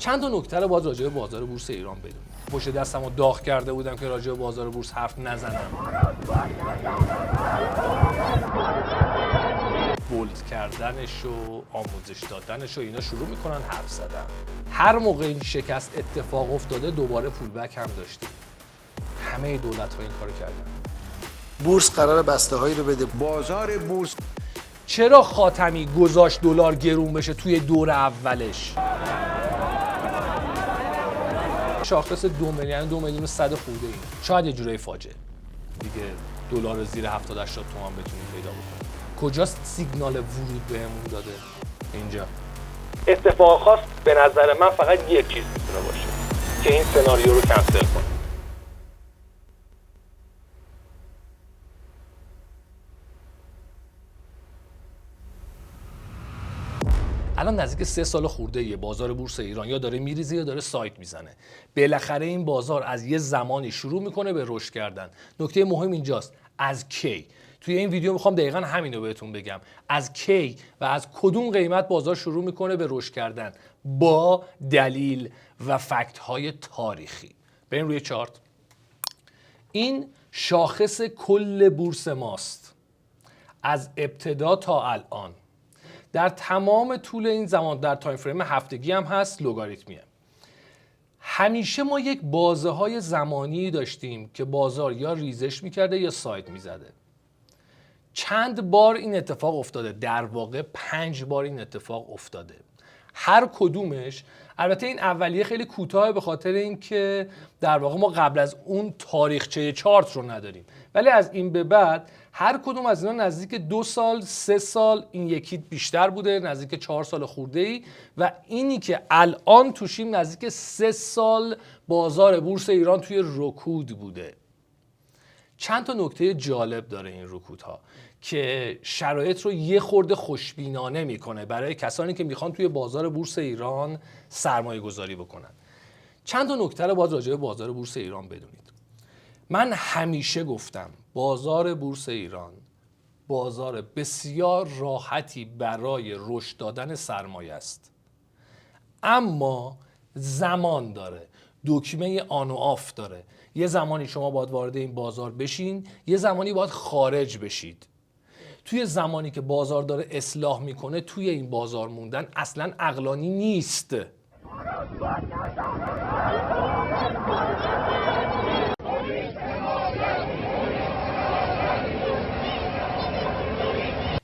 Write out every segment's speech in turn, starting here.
چند تا نکته رو باید راجع به بازار بورس ایران بدونیم. پشت دستمو داغ کرده بودم که راجع به بازار بورس حرف نزنم. بولد کردنش و آموزش دادنش و اینا شروع میکنن حرف زدن. هر موقع این شکست اتفاق افتاده دوباره پولبک هم داشتیم. همه دولت‌ها این کارو کردن. بورس قرار بسته‌هایی رو بده. بازار بورس چرا خاتمی گذاشت دلار گرون بشه توی دور اولش؟ شاخص 2 میلیون 2 میلیون 100 خورده این. شاید یه جوری فاجعه. دیگه دلار زیر 70 80 تومان بتونیم پیدا بکنیم. کجاست سیگنال ورود بهمون داده؟ اینجا. اتفاق خاص به نظر من فقط یک چیز میتونه باشه که این سناریو رو کنسل کنه. الان نزدیک 3 سال خورده یه بازار بورس ایران یا داره میریزه یا داره سایت میزنه. بالاخره این بازار از یه زمانی شروع میکنه به رشد کردن. نکته مهم اینجاست از کی. توی این ویدیو میخوام دقیقاً همین رو بهتون بگم. از کی و از کدوم قیمت بازار شروع میکنه به رشد کردن با دلیل و فکت های تاریخی. بریم روی چارت. این شاخص کل بورس ماست از ابتدا تا الان. در تمام طول این زمان در تایم فریم هفتگی هم هست، لگاریتمیه. همیشه ما یک بازه های زمانی داشتیم که بازار یا ریزش میکرده یا ساید میزده. چند بار این اتفاق افتاده، در واقع 5 بار این اتفاق افتاده. هر کدومش البته این اولیه خیلی کوتاه به خاطر اینکه در واقع ما قبل از اون تاریخچه چارت رو نداریم، ولی از این به بعد هر کدوم از اینا نزدیک 2 سال 3 سال، این یکی بیشتر بوده نزدیک 4 سال خورده ای و اینی که الان توشیم نزدیک 3 سال بازار بورس ایران توی رکود بوده. چند تا نکته جالب داره این رکودها که شرایط رو یه خورده خوشبینانه میکنه برای کسانی که میخوان توی بازار بورس ایران سرمایه گذاری بکنن. چند تا نکته رو باید راجع به بازار بورس ایران بدونید. من همیشه گفتم بازار بورس ایران بازار بسیار راحتی برای رشد دادن سرمایه است، اما زمان داره، دکمه آن و آف داره. یه زمانی شما باید وارد این بازار بشین، یه زمانی باید خارج بشید. توی زمانی که بازار داره اصلاح میکنه توی این بازار موندن اصلا عقلانی نیست.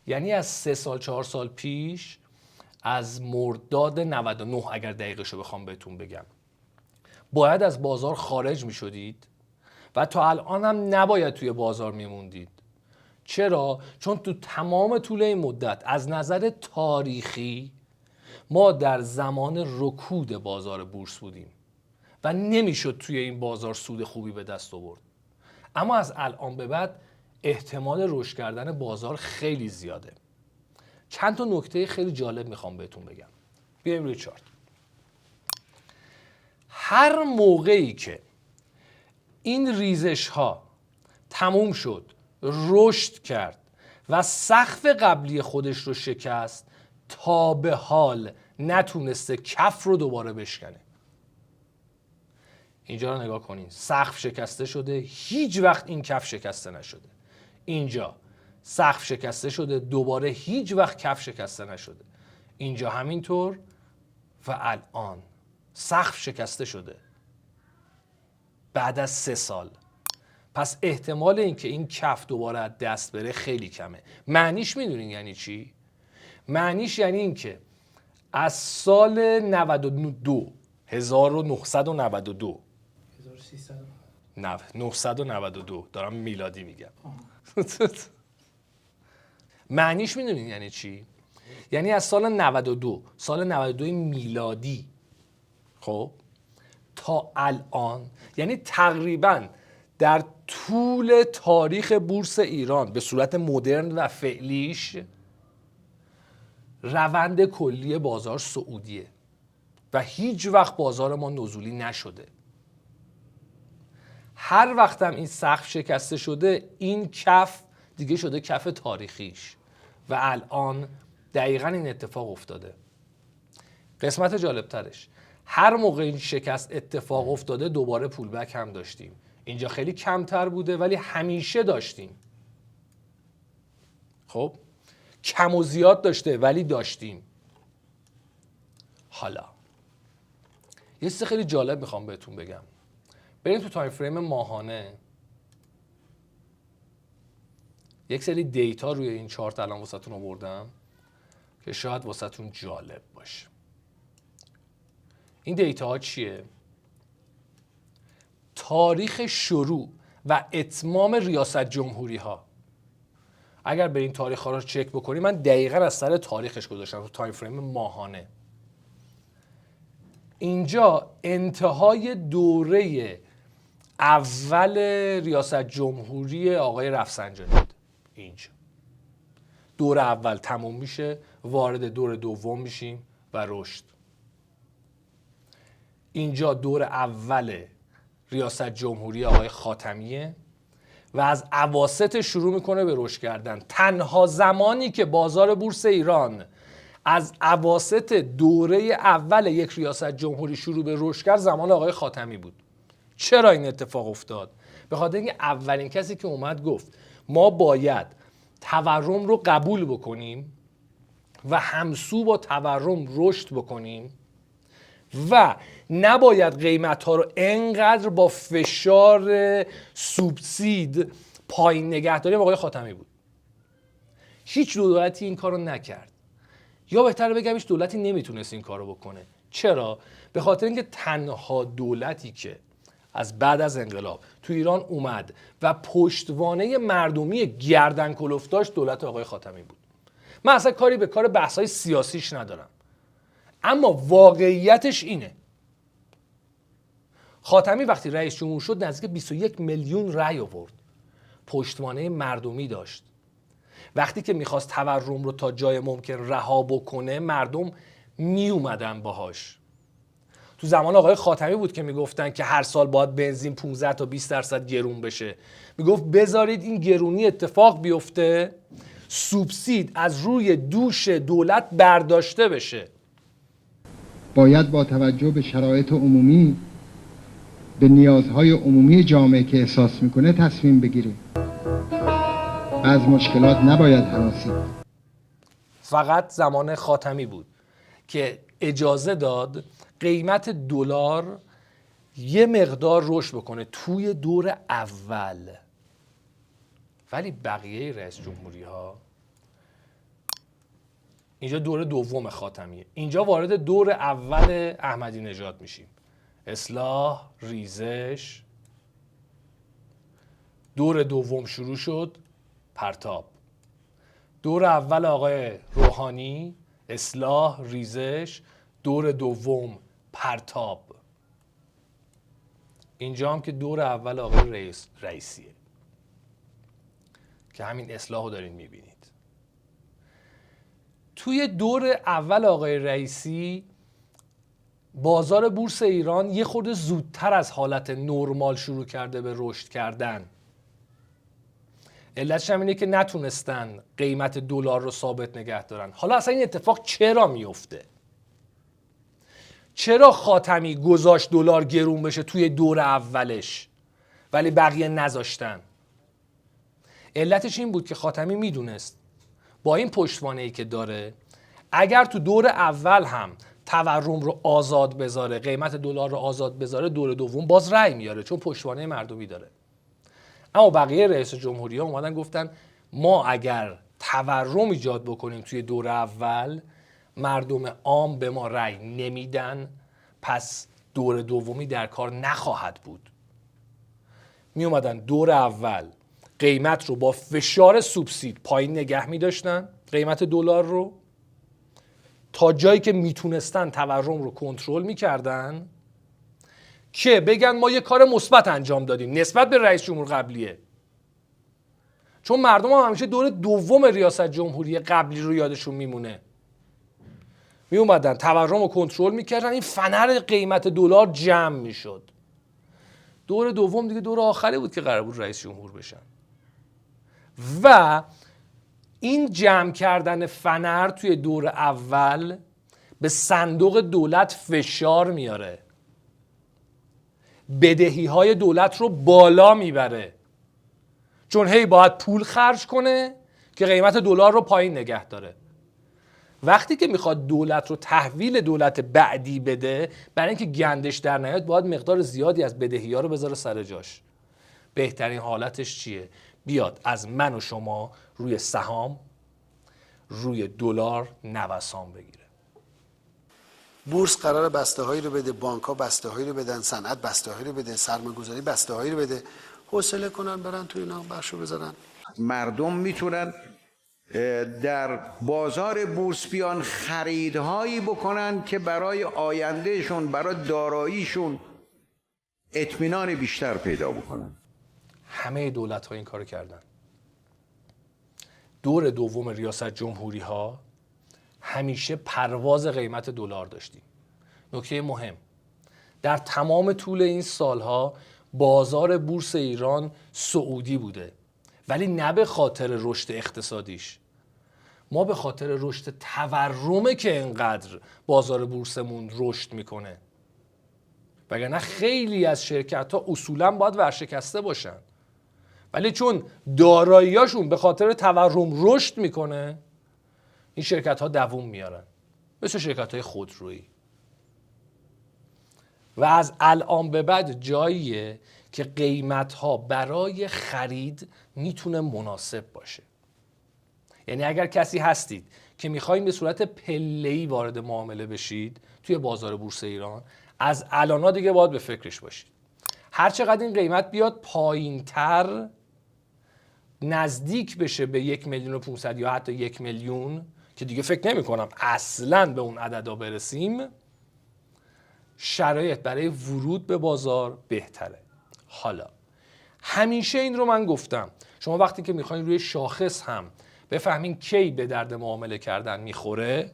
یعنی از 3 سال 4 سال پیش، از مرداد 99 اگر دقیقشو بخوام بهتون بگم، باید از بازار خارج می شدید و تا الان هم نباید توی بازار می موندید. چرا؟ چون تو تمام طول این مدت از نظر تاریخی ما در زمان رکود بازار بورس بودیم و نمیشد توی این بازار سود خوبی به دست آورد. اما از الان به بعد احتمال رشد کردن بازار خیلی زیاده. چند تا نکته خیلی جالب میخوام بهتون بگم. بیایم روی چارت. هر موقعی که این ریزش ها تموم شد، رشد کرد و سقف قبلی خودش رو شکست، تا به حال نتونسته کف رو دوباره بشکنه. اینجا رو نگاه کنین، سقف شکسته شده، هیچ وقت این کف شکسته نشده. اینجا سقف شکسته شده، دوباره هیچ وقت کف شکسته نشده. اینجا همینطور و الان سقف شکسته شده بعد از 3 سال. پس احتمال اینکه این کف دوباره از دست بره خیلی کمه. معنیش میدونین یعنی چی؟ معنیش یعنی اینکه از سال 92 1992 992 دارم میلادی میگم. معنیش میدونین یعنی چی؟ یعنی از سال 92 میلادی خب تا الان، یعنی تقریباً در طول تاریخ بورس ایران به صورت مدرن و فعلیش روند کلی بازار صعودیه و هیچ وقت بازار ما نزولی نشده. هر وقتم این سقف شکسته شده، این کف دیگه شده کف تاریخیش و الان دقیقاً این اتفاق افتاده. قسمت جالب ترش، هر موقع این شکست اتفاق افتاده دوباره پولبک هم داشتیم. اینجا خیلی کمتر بوده ولی همیشه داشتیم. خب کم و زیاد داشته ولی داشتیم. حالا یه چیز خیلی جالب میخوام بهتون بگم. بریم تو تایم فریم ماهانه. یک سری دیتا روی این چارت الان واسهتون آوردم که شاید واسهتون جالب باشه. این دیتا ها چیه؟ تاریخ شروع و اتمام ریاست جمهوری ها. اگر برین تاریخ ها رو چک بکنی، من دقیقاً از سر تاریخش گذاشتم تو تایم فریم ماهانه. اینجا انتهای دوره اول ریاست جمهوری آقای رفسنجانی بود. اینجا دور اول تموم میشه، وارد دور دوم میشیم و رشد. اینجا دور اول ریاست جمهوری آقای خاتمیه و از اواسط شروع میکنه به رشد کردن. تنها زمانی که بازار بورس ایران از اواسط دوره اول یک ریاست جمهوری شروع به رشد کرد زمان آقای خاتمی بود. چرا این اتفاق افتاد؟ به خاطر اینکه اولین کسی که اومد گفت ما باید تورم رو قبول بکنیم و همسو با تورم رشد بکنیم و نباید قیمت ها رو انقدر با فشار سوبسید پایین نگه داریم. آقای خاتمی بود. هیچ دولتی این کارو نکرد، یا بهتر بگم هیچ دولتی نمیتونست این کارو بکنه. چرا؟ به خاطر اینکه تنها دولتی که از بعد از انقلاب تو ایران اومد و پشتوانه مردمی گردن کلفت داشت دولت آقای خاتمی بود. من اصلا کاری به کار بحث‌های سیاسیش ندارم، اما واقعیتش اینه. خاتمی وقتی رئیس جمهور شد نزدیک 21 میلیون رأی آورد، پشتوانه مردمی داشت. وقتی که میخواست تورم رو تا جای ممکن رها بکنه مردم می اومدن باهاش. تو زمان آقای خاتمی بود که میگفتن که هر سال باید بنزین 15 تا 20% گرون بشه. میگفت بذارید این گرونی اتفاق بیفته، سوبسید از روی دوش دولت برداشته بشه. باید با توجه به شرایط عمومی، به نیازهای عمومی جامعه که احساس میکنه تصمیم بگیریم. از مشکلات نباید هراسید. فقط زمان خاتمی بود که اجازه داد قیمت دلار یه مقدار رشد بکنه توی دور اول. ولی بقیه رئیس جمهوری ها، اینجا دور دوم خاتمیه، اینجا وارد دور اول احمدی نژاد میشیم. اصلاح، ریزش، دور دوم شروع شد، پرتاب. دور اول آقای روحانی، اصلاح، ریزش، دور دوم پرتاب. اینجا هم که دور اول آقای رئیسیه که همین اصلاح رو دارین میبینید. توی دور اول آقای رئیسی بازار بورس ایران یه خورده زودتر از حالت نرمال شروع کرده به رشد کردن. علتش هم اینه که نتونستن قیمت دلار رو ثابت نگه دارن. حالا اصلا این اتفاق چرا میفته؟ چرا خاتمی گذاشت دلار گرون بشه توی دور اولش ولی بقیه نذاشتن؟ علتش این بود که خاتمی میدونست با این پشتوانه‌ای که داره اگر تو دور اول هم تورم رو آزاد بذاره، قیمت دلار رو آزاد بذاره، دور دوم باز رأی میاره چون پشتوانه مردمی داره. اما بقیه رئیس جمهوری‌ها اومدن گفتن ما اگر تورم ایجاد بکنیم توی دور اول مردم عام به ما رأی نمیدن، پس دور دومی در کار نخواهد بود. می اومدن دور اول قیمت رو با فشار سوبسید پایین نگه می داشتن، قیمت دلار رو تا جایی که میتونستن تورم رو کنترل میکردن که بگن ما یه کار مثبت انجام دادیم نسبت به رئیس جمهور قبلیه. چون مردم هم همیشه دور دوم ریاست جمهوری قبلی رو یادشون میمونه. می اومدن تورم رو کنترل میکردن، این فنر قیمت دلار جمع میشد. دور دوم دیگه دور آخری بود که قرار بود رئیس جمهور بشن و این جمع کردن فنر توی دور اول به صندوق دولت فشار میاره، بدهی های دولت رو بالا میبره، چون هی باید پول خرج کنه که قیمت دلار رو پایین نگه داره. وقتی که میخواد دولت رو تحویل دولت بعدی بده، برای اینکه گندش در نیاد باید مقدار زیادی از بدهی ها رو بذاره سر جاش. بهترین حالتش چیه؟ بیاد از من و شما روی سهام، روی دلار نوسان بگیره. بورس قرار بسته هایی رو بده، بانک ها بسته هایی رو بدن، صنعت بسته هایی رو بده، سرمایه‌گذاری بسته هایی رو بده، حوصله کنن برن تو اینا بخشو بذارن. مردم میتونن در بازار بورس بیان خریدهایی بکنن که برای آیندهشون، برای داراییشون اطمینان بیشتر پیدا بکنن. همه دولت ها این کارو کردن. دور دوم ریاست جمهوری ها همیشه پرواز قیمت دلار داشتیم. نکته مهم، در تمام طول این سالها بازار بورس ایران سعودی بوده، ولی نه به خاطر رشد اقتصادیش، ما به خاطر رشد تورمه که اینقدر بازار بورسمون رشد میکنه. وگرنه خیلی از شرکت ها اصولا باید ورشکسته باشن، ولی چون داراییاشون به خاطر تورم رشد میکنه، این شرکت ها دووم میارن، مثل شرکت های خودرویی. و از الان به بعد جاییه که قیمت ها برای خرید میتونه مناسب باشه. یعنی اگر کسی هستید که میخواین به صورت پله‌ای وارد معامله بشید توی بازار بورس ایران، از الانا دیگه باید به فکرش باشید. هر چقدر این قیمت بیاد پایین‌تر، نزدیک بشه به 1,500,000 یا حتی 1,000,000 که دیگه فکر نمی کنم اصلاً به اون عددا برسیم، شرایط برای ورود به بازار بهتره. حالا همیشه این رو من گفتم، شما وقتی که میخواین روی شاخص هم بفهمین کی به درد معامله کردن میخوره،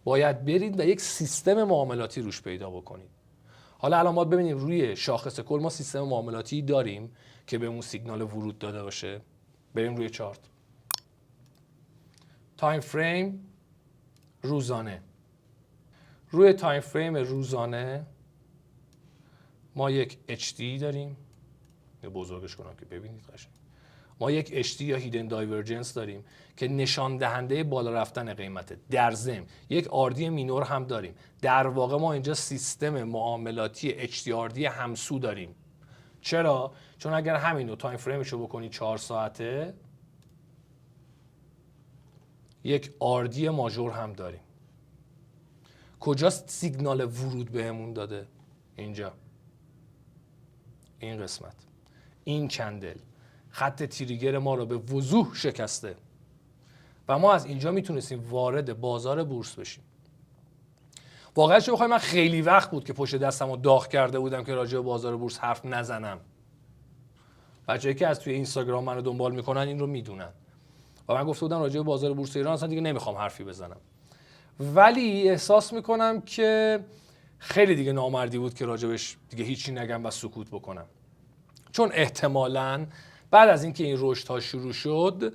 باید برید و یک سیستم معاملاتی روش پیدا بکنید. حالا الان ما ببینیم روی شاخص کل ما سیستم معاملاتی داریم که به اون سیگنال ورود داده باشه. بریم روی چارت. تایم فریم روزانه. روی تایم فریم روزانه ما یک HD داریم، یا بزرگش کنم که ببینید قشنگ. ما یک HD یا هیدن دایورجنس داریم که نشان دهنده بالا رفتن قیمته. در ضمن یک RD مینور هم داریم. در واقع ما اینجا سیستم معاملاتی HDRD همسو داریم. چرا؟ چون اگر همین رو تایم فریمش رو بکنی 4 ساعته، یک RD ماژور هم داریم. کجاست سیگنال ورود بهمون داده؟ اینجا، این قسمت، این کندل خط تریگر ما رو به وضوح شکسته و ما از اینجا میتونستیم وارد بازار بورس بشیم. واقعا چه بخوای، من خیلی وقت بود که پشت دستم رو داغ کرده بودم که راجع به بازار بورس حرف نزنم. بچه‌ای که از توی اینستاگرام منو دنبال میکنن این رو میدونن و من گفته بودم راجع به بازار بورس ایران اصلا دیگه نمیخوام حرفی بزنم، ولی احساس میکنم که خیلی دیگه نامردی بود که راجبش دیگه هیچی نگم و سکوت بکنم، چون احتمالاً بعد از اینکه این رشدها شروع شد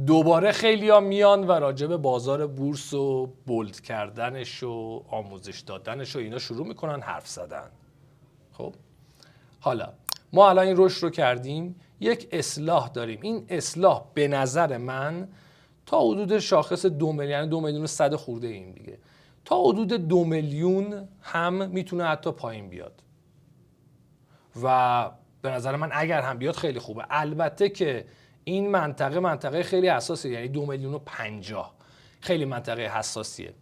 دوباره خیلی‌ها میان و راجب بازار بورس و بولد کردنش و آموزش دادنش و اینا شروع میکنن حرف زدن. خب حالا ما الان این رشد رو کردیم، یک اصلاح داریم. این اصلاح به نظر من تا حدود شاخص 2 میلیون، یعنی 2,100,000 خورده این دیگه، تا حدود 2 میلیون هم میتونه حتی پایین بیاد و به نظر من اگر هم بیاد خیلی خوبه. البته که این منطقه خیلی حساسیه، یعنی 2,050,000 خیلی منطقه حساسیه.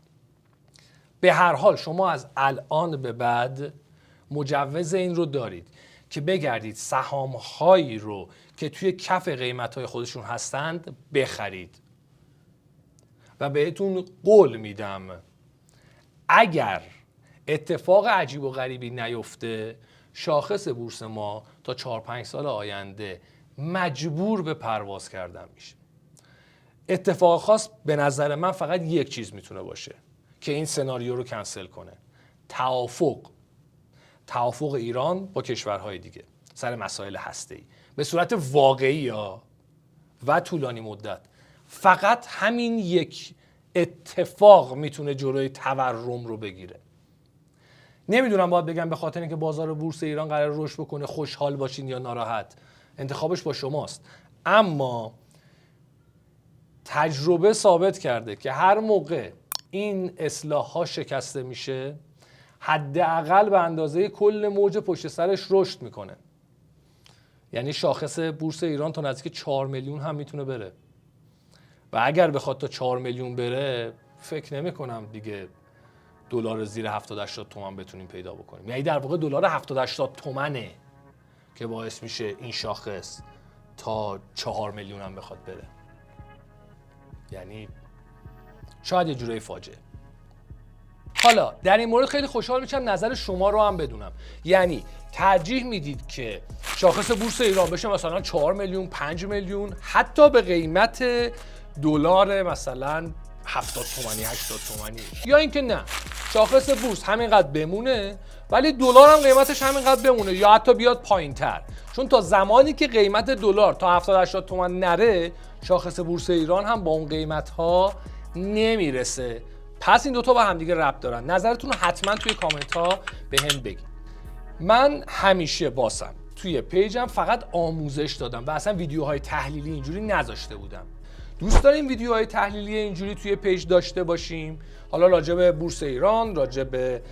به هر حال شما از الان به بعد مجوز این رو دارید که بگردید سهام‌هایی رو که توی کف قیمت‌های خودشون هستند بخرید و بهتون قول میدم اگر اتفاق عجیب و غریبی نیفته، شاخص بورس ما تا 4-5 سال آینده مجبور به پرواز کردن میشه. اتفاق خاص به نظر من فقط یک چیز میتونه باشه که این سناریو رو کنسل کنه: توافق ایران با کشورهای دیگه سر مسائل هسته‌ای به صورت واقعی و طولانی مدت. فقط همین یک اتفاق میتونه جلوی تورم رو بگیره. نمیدونم باید بگم به خاطر اینکه بازار بورس ایران قرار رشد بکنه خوشحال باشین یا ناراحت، انتخابش با شماست. اما تجربه ثابت کرده که هر موقع این اصلاح ها شکسته میشه، حداقل به اندازه کل موج پشت سرش رشد میکنه. یعنی شاخص بورس ایران تا نزدیک 4 میلیون هم میتونه بره و اگر بخواد تا 4 میلیون بره فکر نمی کنم دیگه دلار زیر 70-80 تومن بتونیم پیدا بکنیم. یعنی در واقع دلار 70-80 تومنه که باعث میشه این شاخص تا 4 میلیون هم بخواد بره. یعنی شاید یه جوری فاجعه. حالا در این مورد خیلی خوشحال میشم نظر شما رو هم بدونم. یعنی ترجیح میدید که شاخص بورس ایران بشه مثلا 4 میلیون، 5 میلیون، حتی به قیمت دلار مثلا 70 تومانی، 80 تومانی، یا اینکه نه شاخص بورس همینقدر بمونه ولی دلار هم قیمتش همینقدر بمونه یا حتی بیاد پایینتر؟ چون تا زمانی که قیمت دلار تا 70-80 تومن نره، شاخص بورس ایران هم با اون قیمت ها نمیرسه. پس این دوتا با هم دیگه ربط دارن. نظرتون رو حتما توی کامنت ها به هم بگید. من همیشه باسم توی پیجم فقط آموزش دادم و اصلا ویدیوهای تحلیلی اینجوری نذاشته بودم. دوست داریم ویدیوهای تحلیلی اینجوری توی پیج داشته باشیم؟ حالا راجع به بورس ایران، راجع به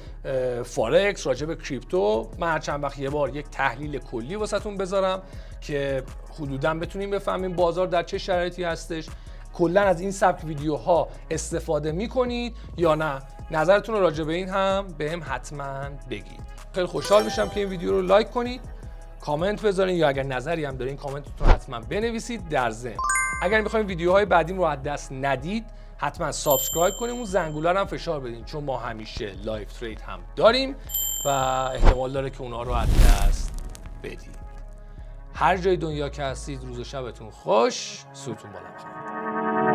فارکس، راجع به کریپتو، من هر چند وقت یه بار یک تحلیل کلی واسهتون بذارم که حدوداً بتونیم بفهمیم بازار در چه شرایطی هستش. کلا از این سبک ویدیوها استفاده میکنید یا نه؟ نظرتون رو راجع به این هم بهم حتما بگید. خیلی خوشحال میشم که این ویدیو رو لایک کنید، کامنت بذارین یا اگر نظری هم دارین کامنتتون حتما بنویسید. در ضمن اگر میخواین ویدیوهای بعدیم رو از دست ندید حتما سابسکرایب کنیم، اون زنگوله رو هم فشار بدین چون ما همیشه لایو ترید هم داریم و احتمال داره که اونها رو از دست بدید. هر جای دنیا که هستید روز و شبتون خوش، سوتون بالا بخیر.